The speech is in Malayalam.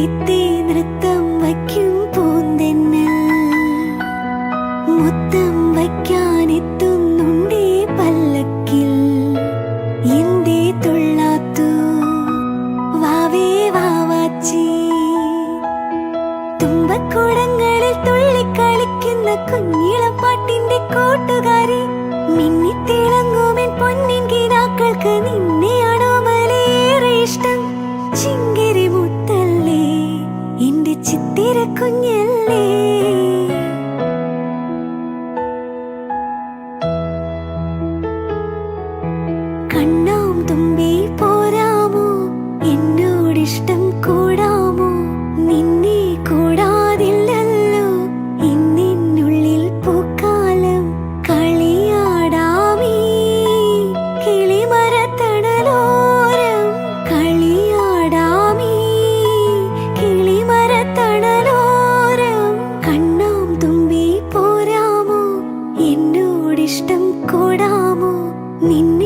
തിത്തി നൃത്തം വയ്ക്കും പൂന്തെന്നൽ മുത്തം വയ്ക്കാനെത്തുന്നുണ്ടേ പല്ലക്കിൽ എന്തേ തുള്ളാത്തു വാവേ വാവാച്ചി തുമ്പക്കുടങ്ങളിൽ തുള്ളിക്കളിക്കുന്ന കുഞ്ഞിളപ്പാട്ടിന്റെ കൂട്ടുകാരി മിന്നിത്തിളങ്ങുമെൻ പൊന്നിൻ കിനാക്കൾക്ക് നിന്നെയാണോ മലേറെ ഇഷ്ടം ചിങ്കിരി മുത്തല്ലേ എന്റെ ചിത്തിര കുഞ്ഞല്ലേ കണ്ണാം തുമ്പി പോരാമോ എന്നോടിഷ്ടം കൂടാമോ നിന്നെ കൂടാതില്ലല്ലോ ഇന്നിനുള്ളിൽ പൂക്കാലം കളിയാടാമീ കിളിമരത്തണലോരം കളിയാടാമീ കിളിമരത്തണലോരം കണ്ണാം തുമ്പി പോരാമോ എന്നോടിഷ്ടം കൂടാമോ നിന്നെ